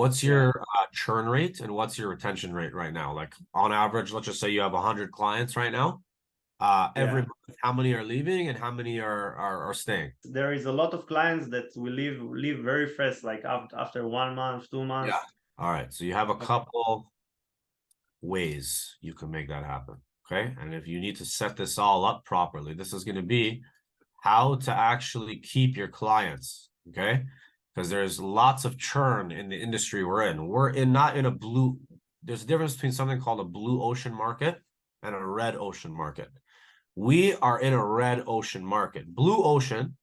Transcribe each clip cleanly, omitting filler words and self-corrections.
What's Yeah. your churn rate and what's your retention rate right now? Like on average, let's just say you have 100 clients right now. Every Yeah. month, how many are leaving and how many are staying? There is a lot of clients that will leave very fast, like after 1 month, 2 months. Yeah. All right. So you have a But couple ways you can make that happen. Okay. And if you need to set this all up properly, this is going to be how to actually keep your clients. Okay. Because there's lots of churn in the industry we're in. We're in not in a blue, there's a difference between something called a blue ocean market and a red ocean market. We are in a red ocean market. Blue ocean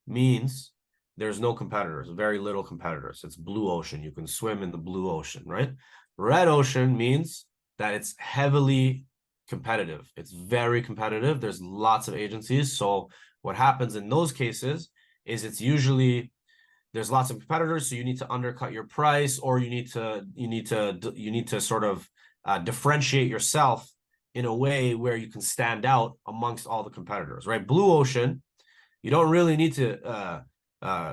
means there's no competitors, very little competitors. It's blue ocean. You can swim in the blue ocean, right? Red ocean means that it's heavily competitive. It's very competitive. There's lots of agencies. So what happens in those cases is it's usually there's lots of competitors, so you need to undercut your price, or you need to sort of differentiate yourself in a way where you can stand out amongst all the competitors, right? Blue ocean, you don't really need to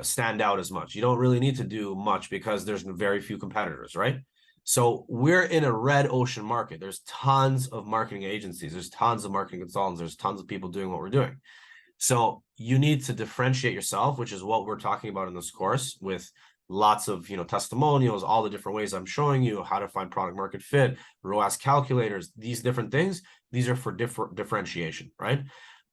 stand out as much. You don't really need to do much because there's very few competitors, right? So we're in a red ocean market. There's tons of marketing agencies. There's tons of marketing consultants. There's tons of people doing what we're doing. So you need to differentiate yourself, which is what we're talking about in this course with lots of testimonials, all the different ways I'm showing you how to find product market fit, ROAS calculators, these different things. These are for differentiation, right?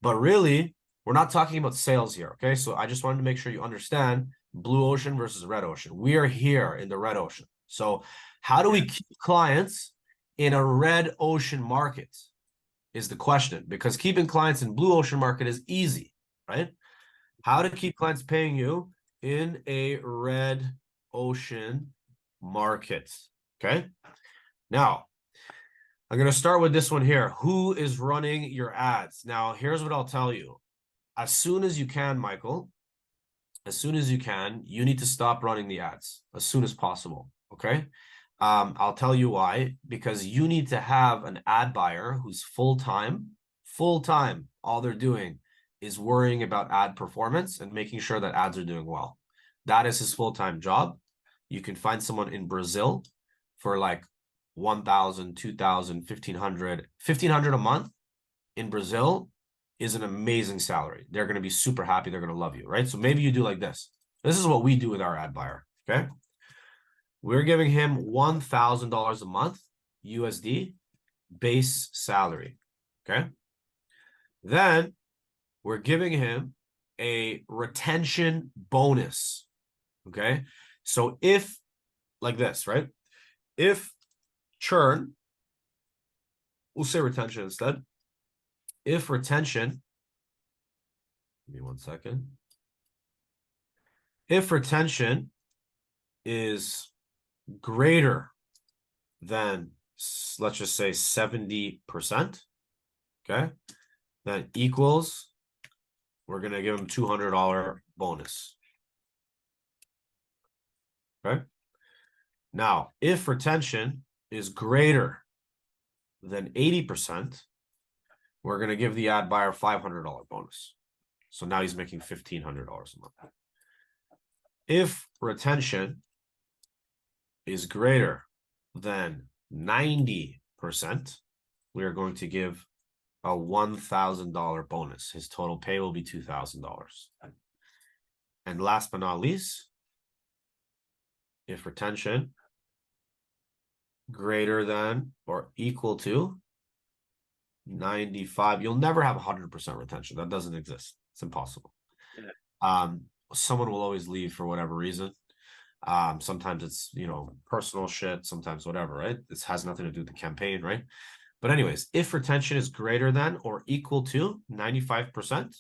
But really, we're not talking about sales here, okay? So I just wanted to make sure you understand blue ocean versus red ocean. We are here in the red ocean. So how do we keep clients in a red ocean market is the question, because keeping clients in blue ocean market is easy, right? How to keep clients paying you in a red ocean market, okay? Now, I'm going to start with this one here. Who is running your ads? Now, here's what I'll tell you. As soon as you can, Michael, as soon as you can, you need to stop running the ads as soon as possible, okay? I'll tell you why. Because you need to have an ad buyer who's full-time. All they're doing is worrying about ad performance and making sure that ads are doing well. That is his full-time job. You can find someone in Brazil for like 1,000, 2,000, 1,500 a month in Brazil is an amazing salary. They're going to be super happy. They're going to love you, right? So maybe you do like this. This is what we do with our ad buyer, okay? We're giving him $1,000 a month USD base salary, okay? Then we're giving him a retention bonus, okay? So if, like this, right? If churn, we'll say retention instead. If retention, give me 1 second. If retention is greater than, let's just say 70%, okay, that equals, we're going to give him $200 bonus. Okay. Now, if retention is greater than 80%, we're going to give the ad buyer $500 bonus. So now he's making $1,500 a month. If retention is greater than 90%, we are going to give a $1,000 bonus. His total pay will be $2,000. And last but not least, if retention greater than or equal to 95, you'll never have 100% retention. That doesn't exist. It's impossible. Yeah. Someone will always leave for whatever reason. Sometimes it's, personal shit, sometimes whatever, right? This has nothing to do with the campaign, right? But anyways, if retention is greater than or equal to 95%,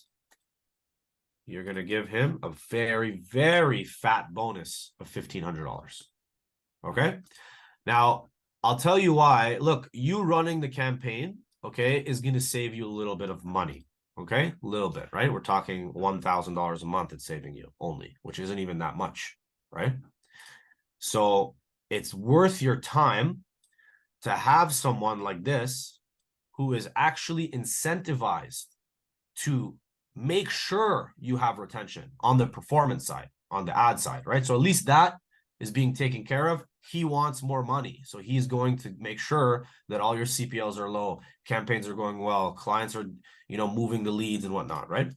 you're going to give him a very, very fat bonus of $1,500. Okay. Now, I'll tell you why. Look, you running the campaign, okay, is going to save you a little bit of money. Okay. A little bit, right? We're talking $1,000 a month it's saving you only, which isn't even that much, right? So it's worth your time to have someone like this who is actually incentivized to make sure you have retention on the performance side, on the ad side, right? So at least that is being taken care of, he wants more money. So he's going to make sure that all your CPLs are low, campaigns are going well, clients are, moving the leads and whatnot, right?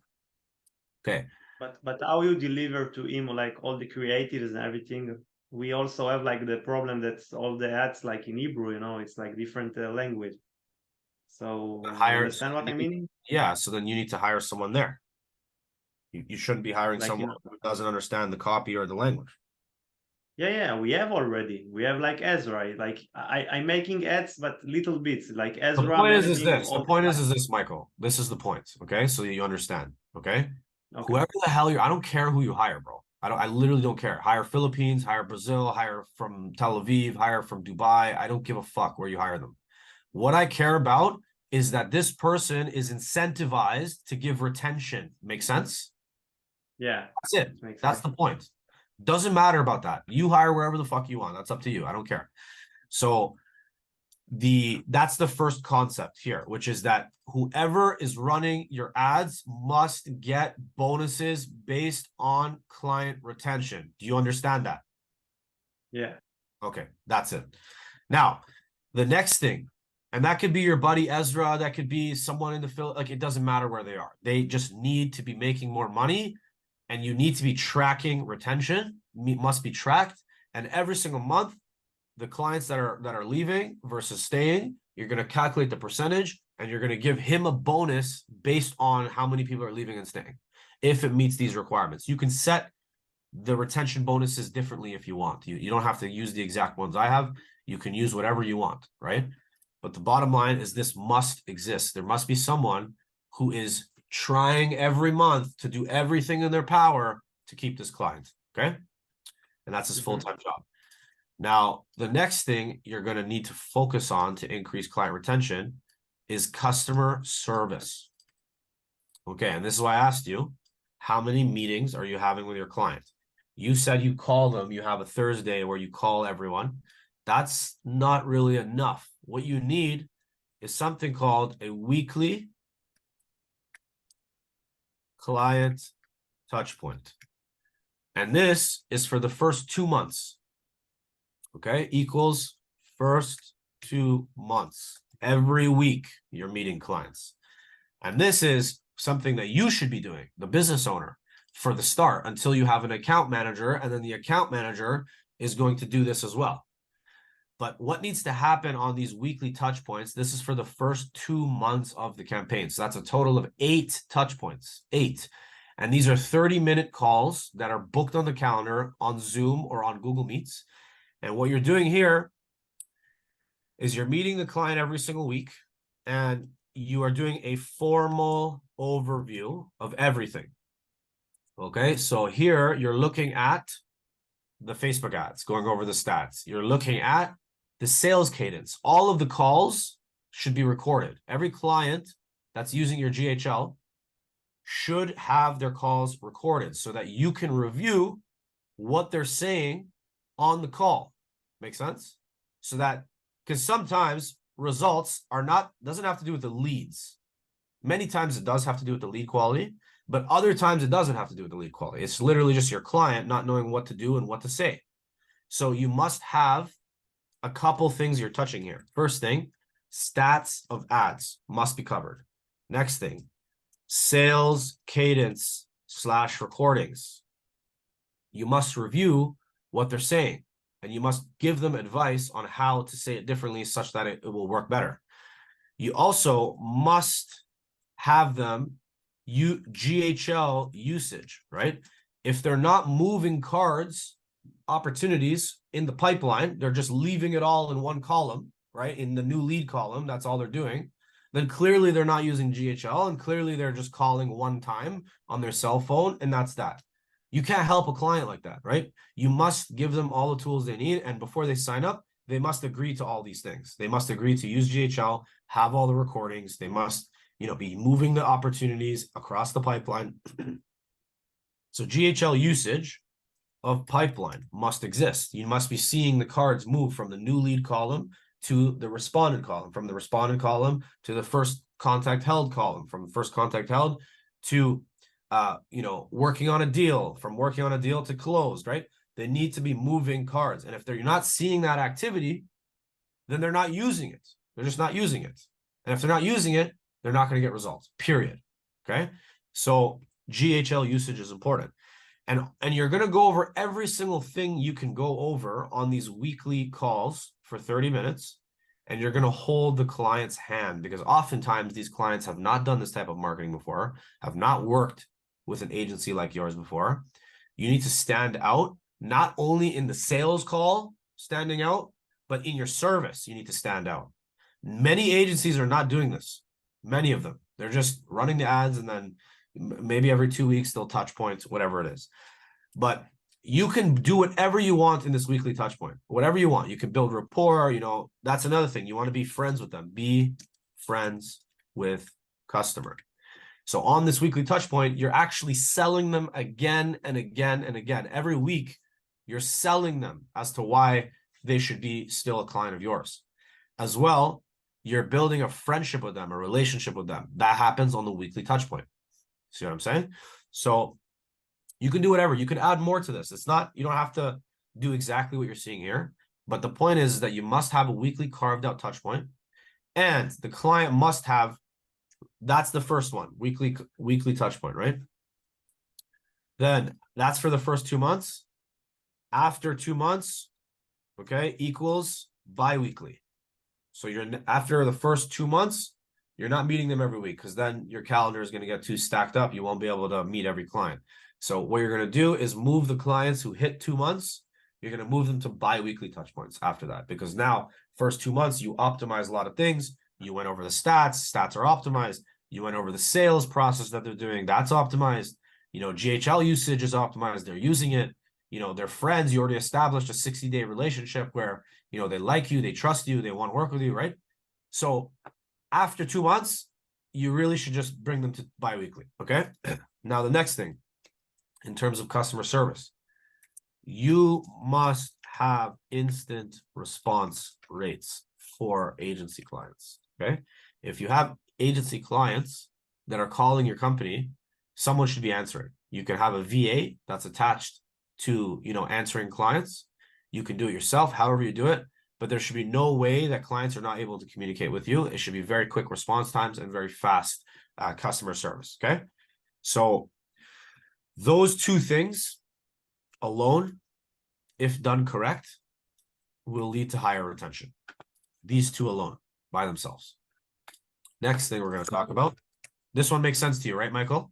Okay. But how you deliver to him like all the creatives and everything? We also have like the problem that all the ads like in Hebrew, it's like different language. So you Hire, understand what I mean? yeah. So then you need to hire someone there. You shouldn't be hiring Like someone who doesn't understand the copy or the language. yeah, we have already. We have like Ezra. Like I'm making ads, but little bits. Like The Ezra point is managing this. The all. point is this, Michael. This is the point. Okay, so you understand. Okay, Okay. whoever the hell I don't care who you hire, bro. I literally don't care. Hire Philippines, hire Brazil, hire from Tel Aviv, hire from Dubai. I don't give a fuck where you hire them. What I care about is that this person is incentivized to give retention. Make sense? Yeah, That's it. it makes That's sense. the point. Doesn't matter about that. You hire wherever the fuck you want. That's up to you. I don't care. So that's the first concept here, which is that whoever is running your ads must get bonuses based on client retention. Do you understand that? Yeah. Okay, that's it. Now, the next thing, and that could be your buddy Ezra, that could be someone in the field, like it doesn't matter where they are. They just need to be making more money, and you need to be tracking retention, must be tracked, and every single month the clients that are leaving versus staying, you're going to calculate the percentage and you're going to give him a bonus based on how many people are leaving and staying. If it meets these requirements, you can set the retention bonuses differently if you want. You don't have to use the exact ones I have. You can use whatever you want, right? But the bottom line is this must exist. There must be someone who is trying every month to do everything in their power to keep this client, okay? And that's his full-time job. Now, the next thing you're going to need to focus on to increase client retention is customer service. Okay, and this is why I asked you, how many meetings are you having with your client? You said you call them, you have a Thursday where you call everyone. That's not really enough. What you need is something called a weekly client touch point. And this is for the first 2 months. Okay, equals first 2 months. Every week you're meeting clients. And this is something that you should be doing, the business owner, for the start until you have an account manager, and then the account manager is going to do this as well. But what needs to happen on these weekly touch points, this is for the first 2 months of the campaign. So that's a total of 8 touch points, 8. And these are 30-minute calls that are booked on the calendar on Zoom or on Google Meets. And what you're doing here is you're meeting the client every single week, and you are doing a formal overview of everything. Okay, so here you're looking at the Facebook ads, going over the stats. You're looking at the sales cadence. All of the calls should be recorded. Every client that's using your GHL should have their calls recorded so that you can review what they're saying on the call. Make sense? So that, because sometimes results are not, doesn't have to do with the leads. Many times it does have to do with the lead quality, but other times it doesn't have to do with the lead quality. It's literally just your client not knowing what to do and what to say. So you must have a couple things you're touching here. First thing, stats of ads must be covered. Next thing, sales cadence / recordings. You must review what they're saying, and you must give them advice on how to say it differently such that it will work better. You also must have them GHL usage, right? If they're not moving cards, opportunities in the pipeline, they're just leaving it all in one column, right? In the new lead column, that's all they're doing. Then clearly they're not using GHL, and clearly they're just calling one time on their cell phone, and that's that. You can't help a client like that, right? You must give them all the tools they need, and before they sign up, they must agree to all these things. They must agree to use GHL, have all the recordings. They must, be moving the opportunities across the pipeline. So GHL usage of pipeline must exist. You must be seeing the cards move from the new lead column to the responded column, from the responded column to the first contact held column, from the first contact held to working on a deal, from working on a deal to closed, right? They need to be moving cards. And if they're not seeing that activity, then they're not using it. They're just not using it. And if they're not using it, they're not going to get results, period. Okay. So GHL usage is important. And you're going to go over every single thing you can go over on these weekly calls for 30 minutes. And you're going to hold the client's hand, because oftentimes these clients have not done this type of marketing before, have not worked with an agency like yours before. You need to stand out, not only in the sales call, standing out, but in your service, you need to stand out. Many agencies are not doing this. Many of them. They're just running the ads, and then maybe every 2 weeks they'll touch points, whatever it is. But you can do whatever you want in this weekly touch point, whatever you want. You can build rapport. You know, that's another thing. You want to be friends with them. Be friends with customer. So on this weekly touch point, you're actually selling them again and again and again. Every week, you're selling them as to why they should be still a client of yours. As well, you're building a friendship with them, a relationship with them. That happens on the weekly touch point. See what I'm saying? So you can do whatever. You can add more to this. It's not, you don't have to do exactly what you're seeing here. But the point is that you must have a weekly carved out touch point, and the client must have, that's the first one, weekly touch point, right? Then that's for the first 2 months. After 2 months, okay, equals bi-weekly. So you're, after the first 2 months, you're not meeting them every week, because then your calendar is going to get too stacked up. You won't be able to meet every client. So what you're going to do is move the clients who hit 2 months. You're going to move them to bi-weekly touch points after that, because now first 2 months, you optimize a lot of things. You went over the stats are optimized. You went over the sales process that they're doing. That's optimized. You know, GHL usage is optimized. They're using it. You know, they're friends. You already established a 60-day relationship where, you know, they like you, they trust you, they want to work with you, right? So after 2 months, you really should just bring them to bi-weekly, okay? Now, the next thing, in terms of customer service, you must have instant response rates for agency clients, okay? If you have agency clients that are calling your company, someone should be answering. You can have a VA that's attached to, you know, answering clients. You can do it yourself, however you do it, but there should be no way that clients are not able to communicate with you. It should be very quick response times and very fast customer service, okay? So those two things alone, if done correct, will lead to higher retention. These two alone by themselves. Next thing we're going to talk about. This one makes sense to you, right, Michael?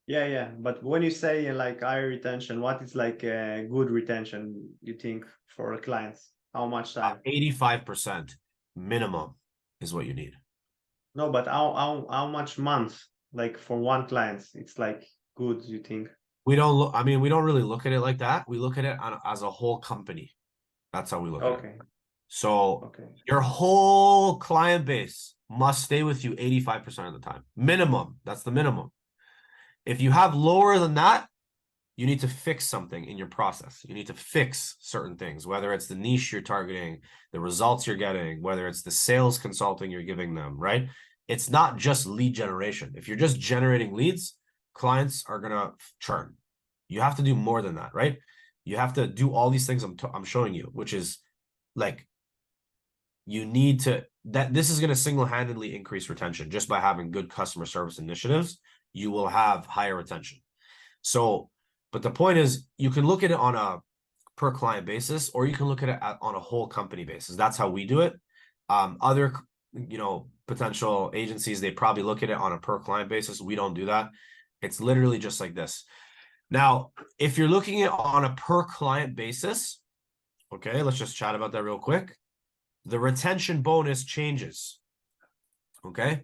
Yeah. But when you say like higher retention, what is like a good retention, you think, for clients? How much time? 85% minimum is what you need. No, but how much month? Like for one client, it's like good, you think? We don't look, I mean, we don't really look at it like that. We look at it as a whole company. That's how we look at it. So your whole client base must stay with you 85% of the time. Minimum. That's the minimum. If you have lower than that, you need to fix something in your process. You need to fix certain things, whether it's the niche you're targeting, the results you're getting, whether it's the sales consulting you're giving them, right? It's not just lead generation. If you're just generating leads, clients are going to churn. You have to do more than that, right? You have to do all these things I'm showing you, which is like, you need to, that this is going to single-handedly increase retention just by having good customer service initiatives. You will have higher retention. So, but the point is, you can look at it on a per client basis, or you can look at it on a whole company basis. That's how we do it. Other, you know, potential agencies, they probably look at it on a per client basis. We don't do that. It's literally just like this. Now, if you're looking at it on a per client basis, okay, let's just chat about that real quick. The retention bonus changes. Okay.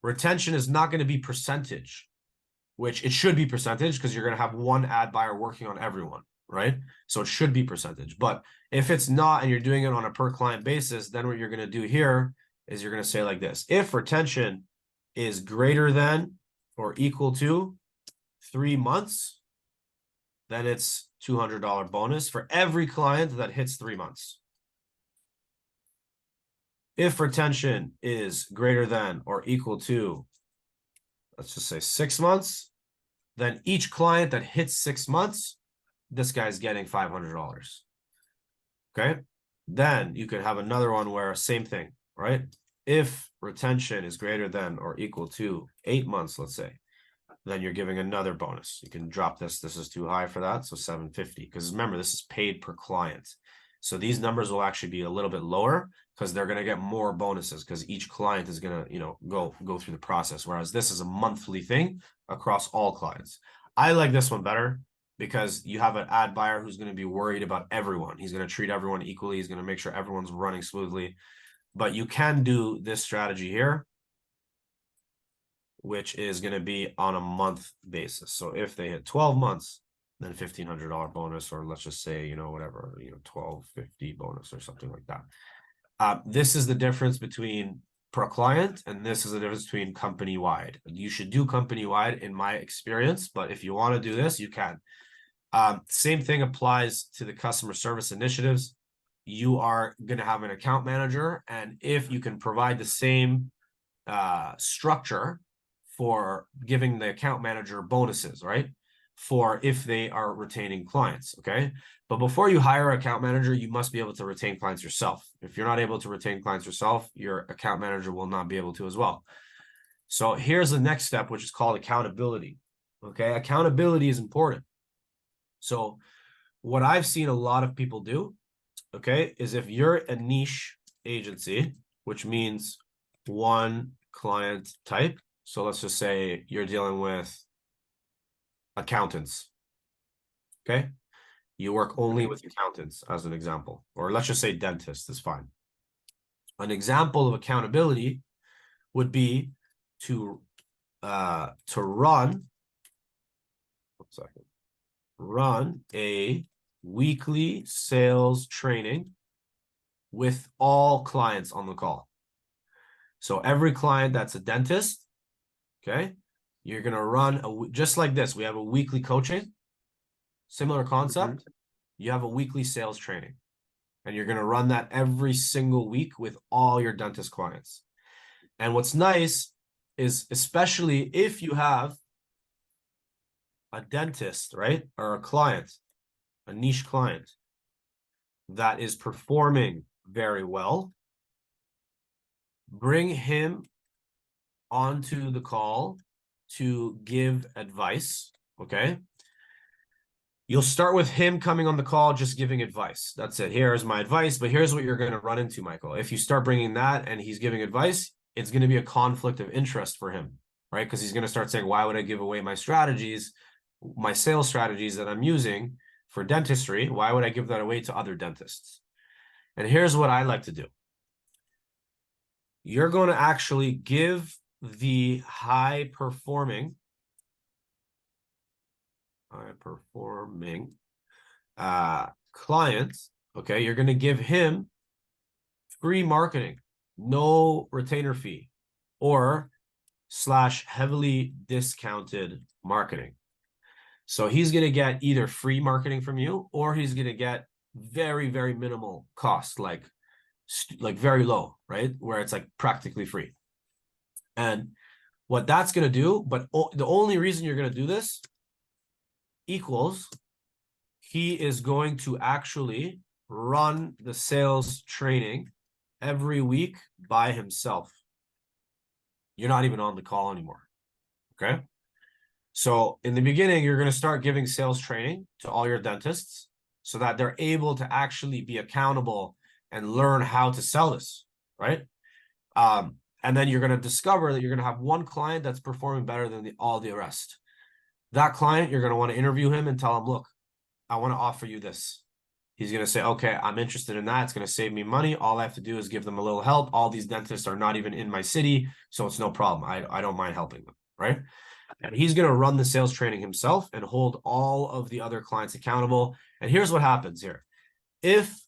Retention is not going to be percentage, which it should be percentage because you're going to have one ad buyer working on everyone, right? So it should be percentage. But if it's not, and you're doing it on a per client basis, then what you're going to do here is you're going to say like this: if retention is greater than or equal to 3 months, then it's $200 bonus for every client that hits 3 months. If retention is greater than or equal to, let's just say 6 months, then each client that hits 6 months this guy's getting $500. Okay. Then you could have another one where same thing, right? If retention is greater than or equal to 8 months, let's say, then you're giving another bonus. You can drop this. This is too high for that. So 750. Because remember, this is paid per client. So these numbers will actually be a little bit lower because they're going to get more bonuses because each client is going to, go through the process. Whereas this is a monthly thing across all clients. I like this one better because you have an ad buyer who's going to be worried about everyone. He's going to treat everyone equally. He's going to make sure everyone's running smoothly. But you can do this strategy here, which is going to be on a month basis. So if they hit 12 months, then $1,500 bonus, or let's just say, whatever, 1250 bonus or something like that. This is the difference between per client, and this is the difference between company-wide. You should do company-wide in my experience, but if you want to do this, you can. Same thing applies to the customer service initiatives. You are going to have an account manager, and if you can provide the same structure for giving the account manager bonuses, right? For if they are retaining clients, okay? But before you hire an account manager, you must be able to retain clients yourself. If you're not able to retain clients yourself, your account manager will not be able to as well. So here's the next step, which is called accountability, okay? Accountability is important. So what I've seen a lot of people do, okay, is if you're a niche agency, which means one client type. So let's just say you're dealing with accountants. Okay. You work only with accountants as an example, or let's just say dentists is fine. An example of accountability would be to run a weekly sales training with all clients on the call. So every client that's a dentist, okay, you're going to run just like this. We have a weekly coaching, similar concept. You have a weekly sales training, and you're going to run that every single week with all your dentist clients. And what's nice is, especially if you have a dentist, right, or a client, a niche client that is performing very well, bring him onto the call to give advice, okay? You'll start with him coming on the call, just giving advice. That's it. Here's my advice, but here's what you're going to run into, Michael. If you start bringing that and he's giving advice, it's going to be a conflict of interest for him, right? Because he's going to start saying, why would I give away my strategies, my sales strategies that I'm using for dentistry? Why would I give that away to other dentists? And here's what I like to do. You're going to actually give the high-performing client, okay, you're going to give him free marketing, no retainer fee, or / heavily discounted marketing. So he's going to get either free marketing from you, or he's going to get very, very minimal cost, like very low, right? Where it's like practically free. And what that's going to do, but the only reason you're going to do this equals he is going to actually run the sales training every week by himself. You're not even on the call anymore. Okay. So in the beginning, you're going to start giving sales training to all your dentists so that they're able to actually be accountable and learn how to sell this, right? And then you're going to discover that you're going to have one client that's performing better than all the rest. That client, you're going to want to interview him and tell him, look, I want to offer you this. He's going to say, okay, I'm interested in that. It's going to save me money. All I have to do is give them a little help. All these dentists are not even in my city, so it's no problem. I don't mind helping them, right? And he's going to run the sales training himself and hold all of the other clients accountable. And here's what happens here. If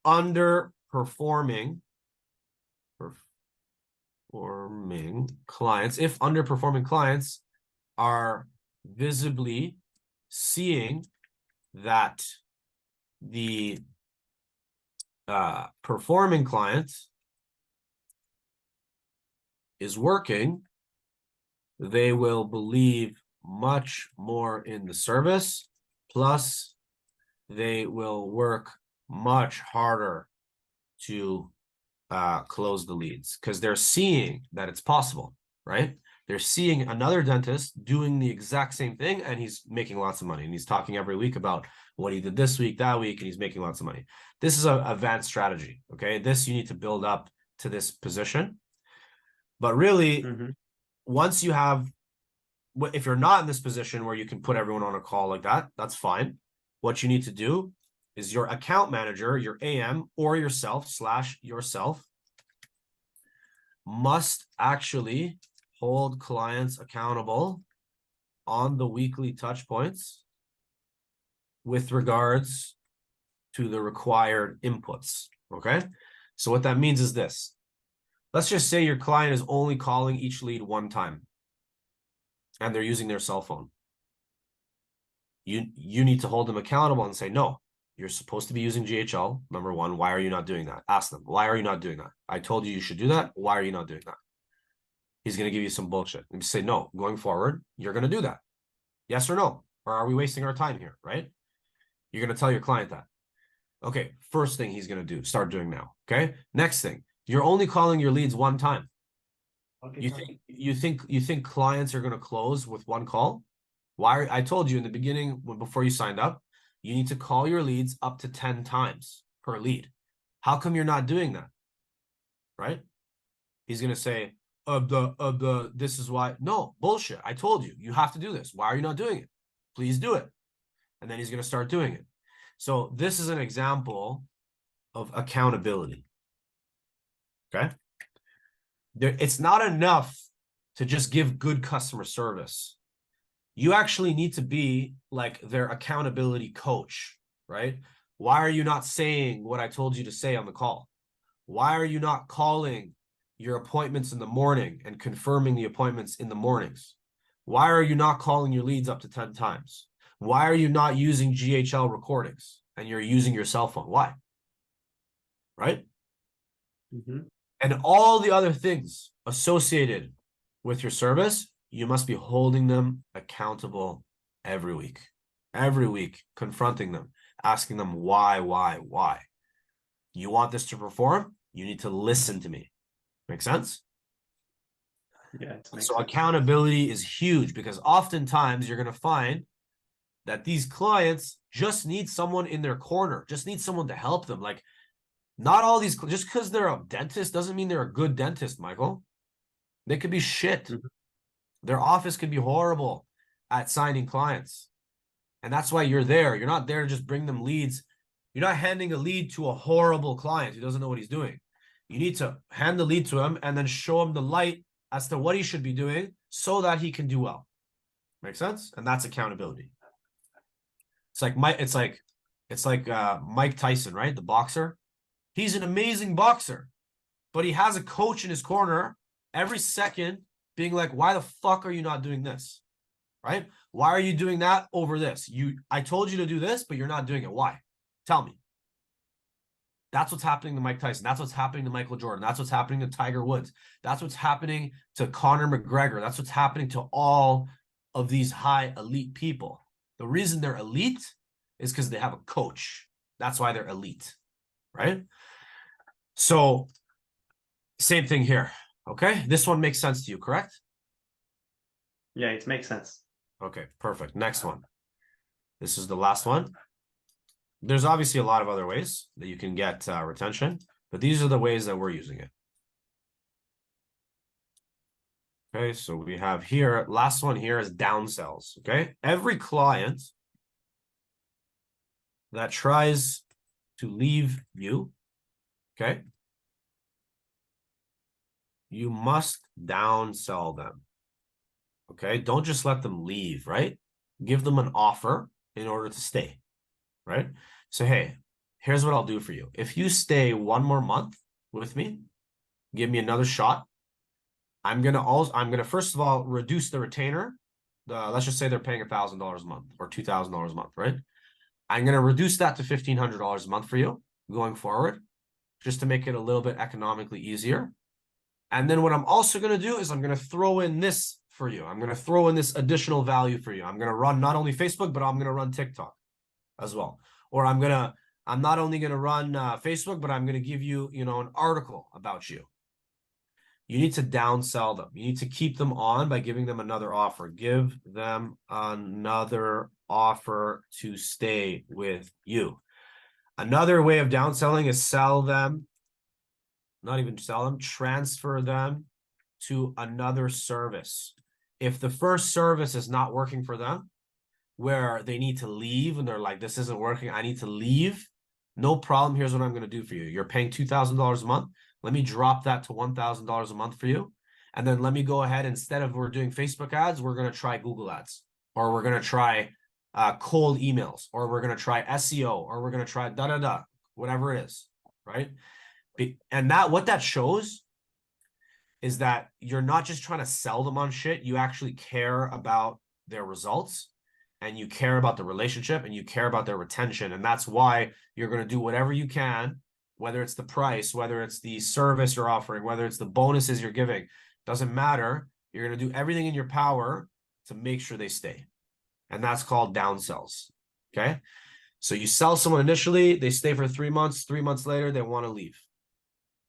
underperforming clients are visibly seeing that the performing client is working, they will believe much more in the service. Plus, they will work much harder to close the leads because they're seeing that it's possible, right? They're seeing another dentist doing the exact same thing and he's making lots of money. And he's talking every week about what he did this week, that week, and he's making lots of money. This is an advanced strategy, okay? This you need to build up to this position. But really, once you have, if you're not in this position where you can put everyone on a call like that, that's fine. What you need to do is your account manager, your AM, or yourself must actually hold clients accountable on the weekly touch points with regards to the required inputs, okay? So what that means is this. Let's just say your client is only calling each lead one time and they're using their cell phone. You need to hold them accountable and say, no, you're supposed to be using GHL. Number one, why are you not doing that? Ask them, why are you not doing that? I told you should do that. Why are you not doing that? He's going to give you some bullshit. And say, no, going forward, you're going to do that. Yes or no? Or are we wasting our time here, right? You're going to tell your client that. Okay, first thing he's going to do, start doing now, okay? Next thing, you're only calling your leads one time. Okay. You think clients are going to close with one call? Why? I told you in the beginning, before you signed up, you need to call your leads up to 10 times per lead. How come you're not doing that? Right? He's going to say, this is why. No, bullshit. I told you, you have to do this. Why are you not doing it? Please do it. And then he's going to start doing it. So this is an example of accountability. Okay? It's not enough to just give good customer service. You actually need to be like their accountability coach, right? Why are you not saying what I told you to say on the call? Why are you not calling your appointments in the morning and confirming the appointments in the mornings? Why are you not calling your leads up to 10 times? Why are you not using GHL recordings and you're using your cell phone? Why? Right? And all the other things associated with your service, you must be holding them accountable every week, confronting them, asking them why. You want this to perform? You need to listen to me. Make sense? Yeah. So accountability is huge because oftentimes you're going to find that these clients just need someone in their corner, just need someone to help them. Like, not all these, just because they're a dentist doesn't mean they're a good dentist, Michael. They could be shit. Their office could be horrible at signing clients. And that's why you're there. You're not there to just bring them leads. You're not handing a lead to a horrible client who doesn't know what he's doing. You need to hand the lead to him and then show him the light as to what he should be doing so that he can do well. Make sense? And that's accountability. It's like Mike Tyson, right? The boxer. He's an amazing boxer, but he has a coach in his corner every second being like, why the fuck are you not doing this? Right? Why are you doing that over this? I told you to do this, but you're not doing it. Why? Tell me. That's what's happening to Mike Tyson. That's what's happening to Michael Jordan. That's what's happening to Tiger Woods. That's what's happening to Conor McGregor. That's what's happening to all of these high elite people. The reason they're elite is because they have a coach. That's why they're elite, right? So same thing here, okay? This one makes sense to you, correct? Yeah, it makes sense. Okay, perfect. Next one. This is the last one. There's obviously a lot of other ways that you can get retention, but these are the ways that we're using it. Okay, so we have here, last one here is downsells, okay? Every client that tries to leave you, okay, you must downsell them, okay? Don't just let them leave, right? Give them an offer in order to stay, right? So, hey, here's what I'll do for you. If you stay one more month with me, give me another shot, I'm gonna first of all reduce the retainer. Let's just say they're paying $1,000 a month or $2,000 a month, right? I'm gonna reduce that to $1,500 a month for you going forward, just to make it a little bit economically easier. And then what I'm also gonna do is I'm gonna throw in this for you. I'm gonna throw in this additional value for you. I'm gonna run not only Facebook, but I'm gonna run TikTok as well. Or I'm not only gonna run Facebook, but I'm gonna give you, an article about you. You need to downsell them. You need to keep them on by giving them another offer. Give them another offer to stay with you. Another way of downselling is sell them, not even sell them, transfer them to another service. If the first service is not working for them, where they need to leave and they're like, this isn't working, I need to leave, no problem. Here's what I'm going to do for you. You're paying $2,000 a month. Let me drop that to $1,000 a month for you. And then let me go ahead, instead of we're doing Facebook ads, we're going to try Google ads, or we're going to try cold emails, or we're going to try SEO, or we're going to try whatever it is, right? And what that shows is that you're not just trying to sell them on shit. You actually care about their results, and you care about the relationship, and you care about their retention. And that's why you're going to do whatever you can, whether it's the price, whether it's the service you're offering, whether it's the bonuses you're giving, doesn't matter. You're going to do everything in your power to make sure they stay. And that's called downsells. Okay. So you sell someone initially, they stay for 3 months. 3 months later, they want to leave.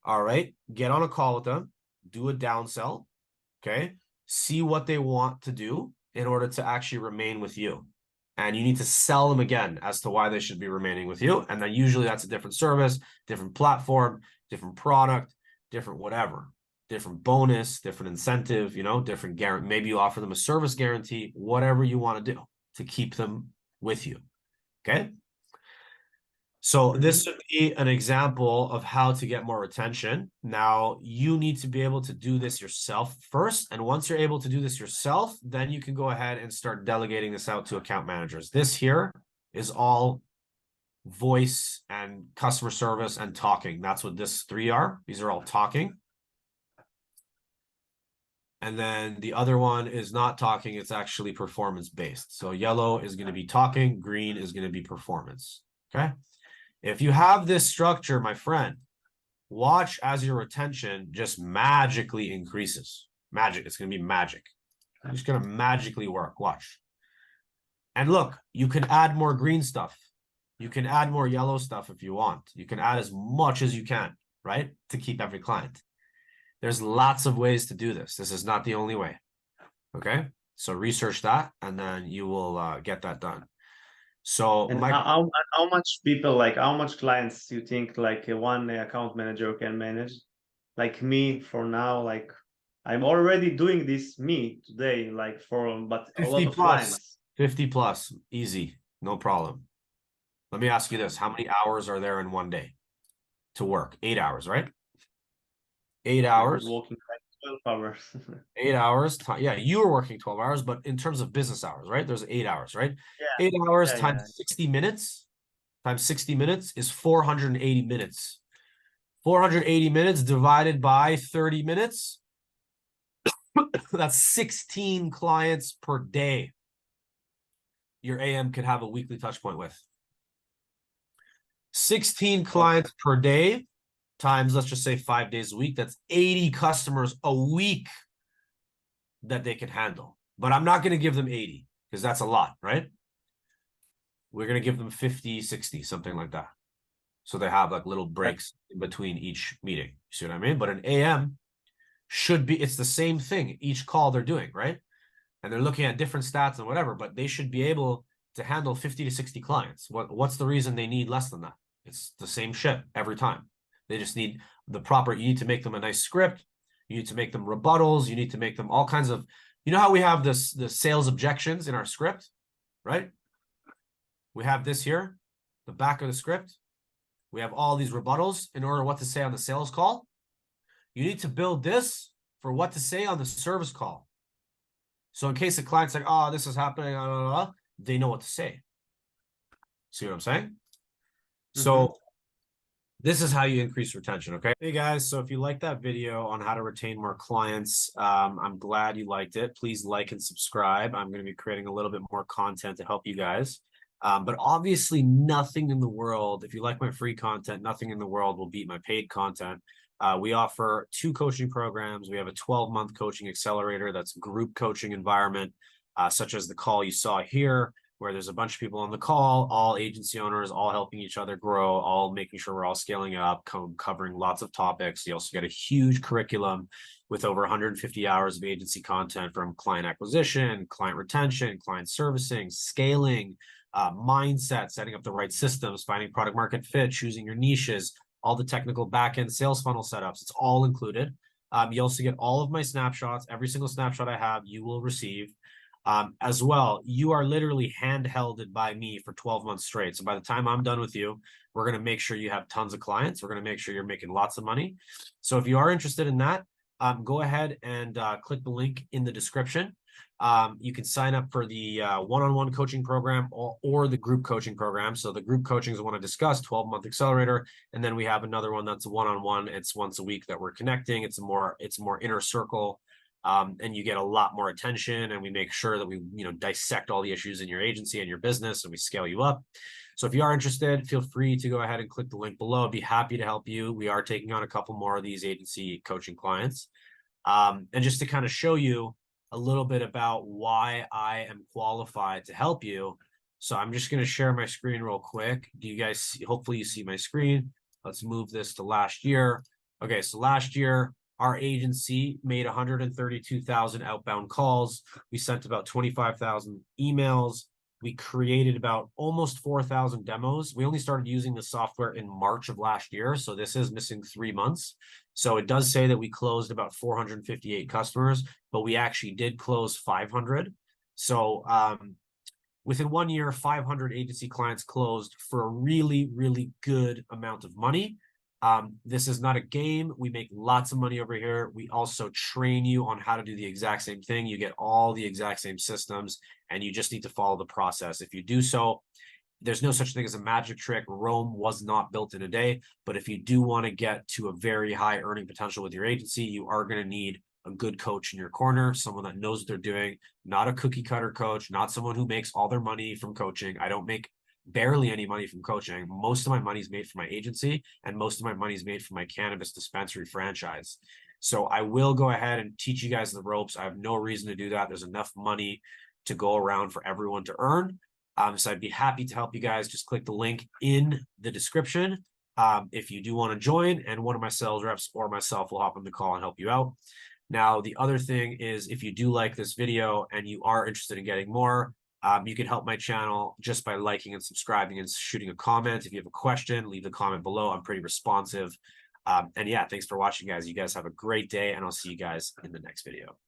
All right. Get on a call with them, do a downsell. Okay. See what they want to do in order to actually remain with you. And you need to sell them again as to why they should be remaining with you. And then usually that's a different service, different platform, different product, different whatever, different bonus, different incentive, different guarantee. Maybe you offer them a service guarantee, whatever you want to do to keep them with you. Okay. So this would be an example of how to get more retention. Now, you need to be able to do this yourself first. And once you're able to do this yourself, then you can go ahead and start delegating this out to account managers. This here is all voice and customer service and talking. That's what this 3 are. These are all talking. And then the other one is not talking. It's actually performance based. So yellow is going to be talking. Green is going to be performance. Okay. If you have this structure, my friend, watch as your retention just magically increases. Magic. It's going to be magic. It's just going to magically work. Watch. And look, you can add more green stuff. You can add more yellow stuff if you want. You can add as much as you can, right? To keep every client. There's lots of ways to do this. This is not the only way. Okay. So research that, and then you will get that done. So and how much people, like how much clients you think like one account manager can manage? Like me for now, like I'm already doing this me today, like but a 50 lot of plus, clients. 50 plus, easy, no problem. Let me ask you this. How many hours are there in one day to work? 8 hours, right? 8 hours. Working like 12 hours. 8 hours. Yeah, you were working 12 hours, but in terms of business hours, right? There's 8 hours, right? Yeah. 8 hours Yeah, times yeah. 60 minutes times 60 minutes is 480 minutes. 480 minutes divided by 30 minutes. That's 16 clients per day your AM could have a weekly touch point with. 16 clients per day times, let's just say 5 days a week. That's 80 customers a week that they can handle. But I'm not going to give them 80 because that's a lot, right? We're going to give them 50, 60, something like that. So they have like little breaks in between each meeting. You see what I mean? But an AM should be, it's the same thing. Each call they're doing, right? And they're looking at different stats and whatever, but they should be able to handle 50 to 60 clients. What's the reason they need less than that? It's the same shit every time. They just need you need to make them a nice script. You need to make them rebuttals. You need to make them all kinds of, how we have the sales objections in our script, right? We have this here, the back of the script. We have all these rebuttals in order what to say on the sales call. You need to build this for what to say on the service call. So in case the client's like, oh, this is happening, they know what to say. See what I'm saying? So this is how you increase retention, okay? Hey guys, so if you like that video on how to retain more clients, I'm glad you liked it. Please like and subscribe. I'm going to be creating a little bit more content to help you guys. But obviously nothing in the world, if you like my free content, nothing in the world will beat my paid content. We offer 2 coaching programs. We have a 12-month coaching accelerator that's group coaching environment, such as the call you saw here. where there's a bunch of people on the call, all agency owners, all helping each other grow, all making sure we're all scaling up, covering lots of topics. You also get a huge curriculum with over 150 hours of agency content from client acquisition, client retention, client servicing, scaling, mindset, setting up the right systems, finding product market fit, choosing your niches, all the technical backend sales funnel setups. It's all included. You also get all of my snapshots. Every single snapshot I have, you will receive. As well, you are literally handhelded by me for 12 months straight. So by the time I'm done with you, we're going to make sure you have tons of clients. We're going to make sure you're making lots of money. So if you are interested in that, go ahead and click the link in the description. You can sign up for the one-on-one coaching program or the group coaching program. So the group coaching is the one I discussed, 12-month accelerator. And then we have another one that's a one-on-one. It's once a week that we're connecting. It's more inner circle. And you get a lot more attention, and we make sure that we, dissect all the issues in your agency and your business, and we scale you up. So if you are interested, feel free to go ahead and click the link below. I'd be happy to help you. We are taking on a couple more of these agency coaching clients. And just to kind of show you a little bit about why I am qualified to help you. So I'm just going to share my screen real quick. Do you guys see? Hopefully you see my screen. Let's move this to last year. Okay, so last year, our agency made 132,000 outbound calls. We sent about 25,000 emails. We created about almost 4,000 demos. We only started using the software in March of last year, so this is missing 3 months. So it does say that we closed about 458 customers, but we actually did close 500. So within 1 year, 500 agency clients closed for a really, really good amount of money. This is not a game. We make lots of money over here. We also train you on how to do the exact same thing. You get all the exact same systems, and you just need to follow the process. If you do so, there's no such thing as a magic trick. Rome was not built in a day. But if you do want to get to a very high earning potential with your agency, you are going to need a good coach in your corner, someone that knows what they're doing, not a cookie cutter coach, not someone who makes all their money from coaching. I don't make barely any money from coaching. Most of my money is made from my agency, and most of my money is made from my cannabis dispensary franchise. So I will go ahead and teach you guys the ropes. I have no reason to do that. There's enough money to go around for everyone to earn. So I'd be happy to help you guys. Just click the link in the description if you do want to join, and one of my sales reps or myself will hop on the call and help you out. Now, the other thing is, if you do like this video and you are interested in getting more, you can help my channel just by liking and subscribing and shooting a comment. If you have a question, leave the comment below. I'm pretty responsive. And yeah, thanks for watching, guys. You guys have a great day, and I'll see you guys in the next video.